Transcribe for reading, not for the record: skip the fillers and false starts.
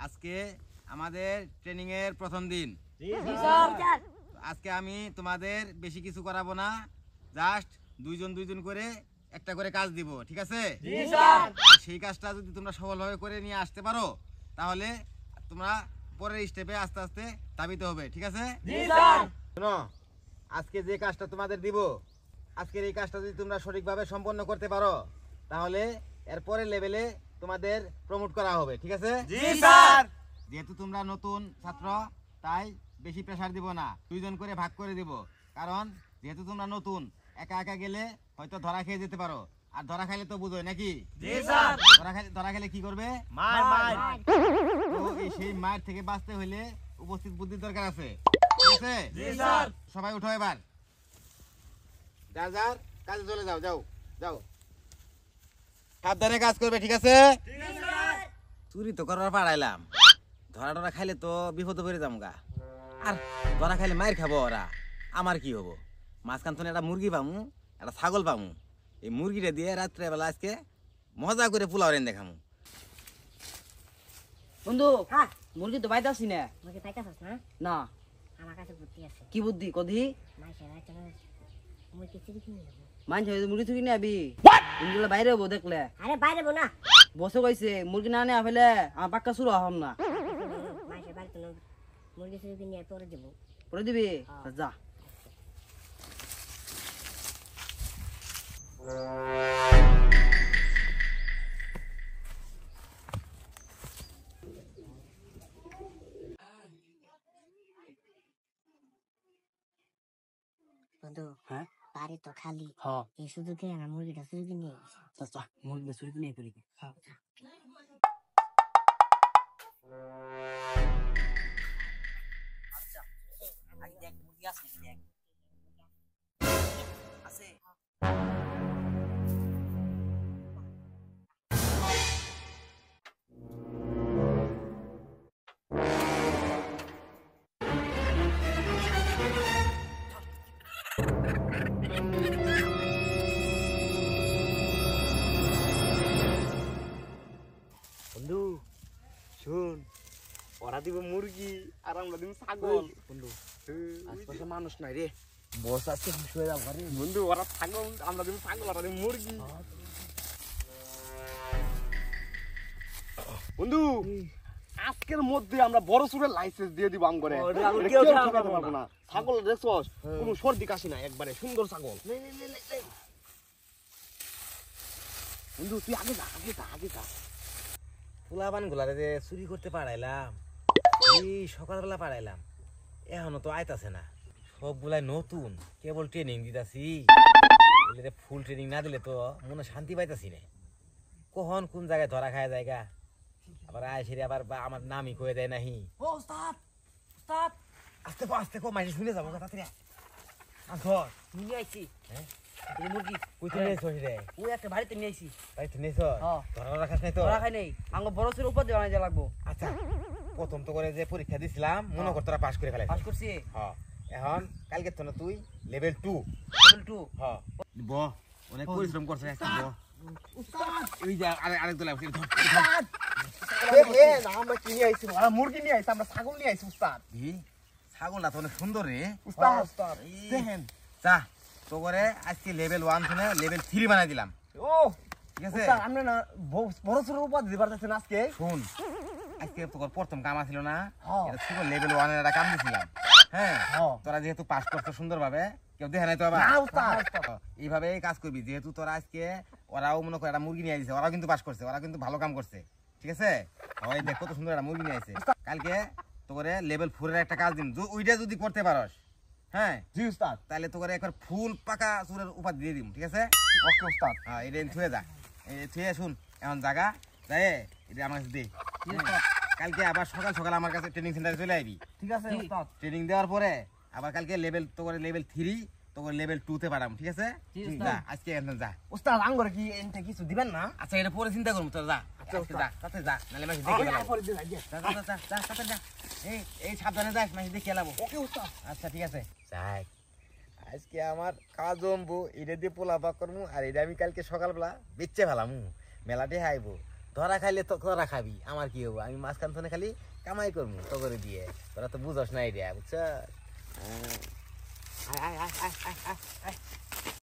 আজকে আমাদের ট্রেনিং এর প্রথম দিন। আজকে আমি তোমাদের বেশি কিছু করাবো না, জাস্ট দুইজন করে একটা করে কাজ দিব, ঠিক আছে? আর সেই কাজটা যদি তোমরা সফলভাবে করে নিয়ে আসতে পারো তাহলে তোমরা পরের স্টেপে আস্তে আস্তে ধাবিত হবে, ঠিক আছে? শোনো, আজকে যে কাজটা তোমাদের দিব, আজকের এই কাজটা যদি তোমরা সঠিকভাবে সম্পন্ন করতে পারো তাহলে এর পরের লেভেলে তোমাদের প্রমোট করা হবে, ঠিক আছে? যেহেতু তোমরা নতুন ছাত্র তাই বেশি প্রেসার দিব না, দুইজন করে ভাগ করে দিব। কারণ যেহেতু তোমরা নতুন, একা একা গেলে হয়তো ধরা খেয়ে যেতে পারো, আর ধরা খাইলে তো বুঝোই নাকি? ধরা খেলে কি করবে? তো সেই মায়ের থেকে বাঁচতে হইলে উপস্থিত বুদ্ধির দরকার আছে, ঠিক আছে? সবাই উঠো, এবার যার যার কাজে চলে যাও, যাও যাও, সাবধানে কাজ করবে, ঠিক আছে? চুরি তো করার পাড়াইলাম, ধরা টরা খাইলে তো বিপদে পড়ে যাম গা। আর ধরা খাইলে মায়ের খাবো ওরা, আমার কি হবো? মাঝখান থেকে একটা মুরগি পামু, একটা ছাগল পামু, এই মুরগিটা দিয়ে রাত্রেবেলা আজকে মজা করে পোলাও রেন দেখামু। বন্ধু, মুরগি তো পাইতাছি না। মুরগি পাইতাছস না? না, আমার কাছে বুদ্ধি আছে। কি বুদ্ধি কদি? মাইছে রাতে মুরগি চুরি কিনে নেব। মানছে মুরগি চুরি নিয়ে আবি, মুরগিগুলো বাইরে হবো দেখলে। আরে বাইরে বো না, বসে কইছে মুরগি না নিয়ে ফেলে আমার পাক্কা শুরু হম না। মাইছে বাড়িতে মুরগি চুরি কিনে পরে দেব। পরে দিবি? যা। বন্ধু, হ্যাঁ বাড়ি তো খালি, হ্যাঁ, এই সুযোগে আমার মুরগিটা চুরি কিনে চা মুরগি চুরি নিয়ে পড়ি। বন্ধু শুন, ওরা দিব মুরগি আর আমরা দিব ছাগল। বন্ধু আশপাশে মানুষ নাই রে, বস আজকে খুশি হয়ে যাবো। বন্ধু ওরা ছাগল, আমরা দিব ছাগল, ওরা দিব মুরগি। বন্ধু আজকের মধ্যে আমরা বড় সুরের লাইসেন্স দিয়ে দিব আমগরে, কেউ ঠকাতে পারবো না। ছাগল দেখছস, কোনো সর্দি কাশি না, একবারে সুন্দর ছাগল। বন্ধু তুই আগে যা, আগে যা। পোলাবান গুলারে যে চুরি করতে পারাইলাম, এই সকালবেলা পারাইলাম, এখনো তো আইতাছে না। সবগুলাই নতুন, কেবল ট্রেনিং দিতাছি। ফুল ট্রেনিং না দিলে তো মনে শান্তি পাইতাছি না। কখন কোন জায়গায় ধরা খায় জায়গা, আবার আইসিরে আবার আমার নামই কয়ে দেয় নাহি। ও উস্তাদ, উস্তাদ আস্তে কো মাইসে শুনে যাবো কথা রে। ধর নিয়ে আইছি। হ্যাঁ, এই মুরগি কইতে নেছ রে? ওই একটা বাড়িতে নিয়ে আইছি। তাইতে নেছ? হ্যাঁ। ধরা রাখাস নাই তো? ধরা খাই নাই, আঙ্গ বড় সুর উপর দিয়ে বানাইতে লাগবো। আচ্ছা, প্রথম তো করে যে পরীক্ষা দিছিলাম মনে কর তোরা পাস করে ফেলাই। পাস করছি। হ্যাঁ, এখন কালকে তো না তুই লেভেল 2। লেভেল 2। হ্যাঁ, ব অনেক পরিশ্রম করছিস আজকে। ব উস্তাদ, এই যে আরেক দলে ধর। এ না, আমরা কি নিয়ে আইছি? ওরা মুরগি নিয়ে আইছে, আমরা ছাগল নিয়ে আইছি। উস্তাদ ছাগলটা তো অনেক সুন্দর রে। উস্তাদ দেখেন, যা তো করে আজকে লেভেল 1 থেকে লেভেল 3 বানাই দিলাম। ও ঠিক আছে? উস্তাদ আমরা না বড় সুরের উপর দিতে পারতেছেন আজকে। শুন, আজকে তোর প্রথম কাম ছিল না, হ্যাঁ। এটা ছিল লেভেল 1 এর একটা কাম দিছিলাম। হ্যাঁ, হ্যাঁ। তোরা যেহেতু পাস করছিস সুন্দরভাবে, কেউ দেখে নাই তো আবার। না উস্তাদ, এইভাবে কাজ করবি। যেহেতু তোরা আজকে, ওরাও মনে করে একটা মুরগি নিয়ে আসছে, ওরাও কিন্তু পাস করছে, ওরা কিন্তু ভালো কাম করছে, ঠিক আছে? ওই দেখ কত সুন্দর একটা মুরগি নিয়ে আসছে। কালকে তোরে লেভেল 4 এর একটা কাজ দিন, ওইটা যদি করতে পারস, হ্যাঁ জি উস্তাদ। তাহলে তোরে একবার ফুল পাকা সুরের উপাধি দিয়ে দিম, ঠিক আছে? ওকে উস্তাদ। হ্যাঁ, এটা থুয়ে যা, থুয়ে শুন এখন জাগা যাই, এটা আমার কাছে দে। কালকে আবার সকাল সকাল আমার কাছে ট্রেনিং সেন্টারে চলে আইবি। ঠিক আছে উস্তাদ। ট্রেনিং দেওয়ার পরে আবার কালকে লেভেল তোর লেভেল 3, তোর লেভেল 2 তে পাঠাম, ঠিক আছে? যা আজকে এখন যা। উস্তাদ আঙ্গরে কি এনতে কিছু দিবেন না? আচ্ছা, এটা পরে চিন্তা করবো, তোর যা। আচ্ছা যা, তাতে যা, নাহলে মাসি দেখে আমি লাবো। পরে দিই আগে। যা যা যা যা, তাতে যা। এই সাবধানে যাস, মাসি দেখে লাবো। ওকে উস্তাদ। আচ্ছা ঠিক আছে। যাই, আজকে আমার কাজ জমবো, এটা দিয়ে পোলা পাক করবো, আর এটা আমি কালকে সকালবেলা বেচে ফেলামু, মেলাতে হাইবো। ধরা খাইলে তো তোরা খাবি, আমার কি হবো? আমি মাঝখান থেকে খালি কামাই করবো তো করে দিয়ে। তোরা তো বুঝস না এটা, বুঝছ?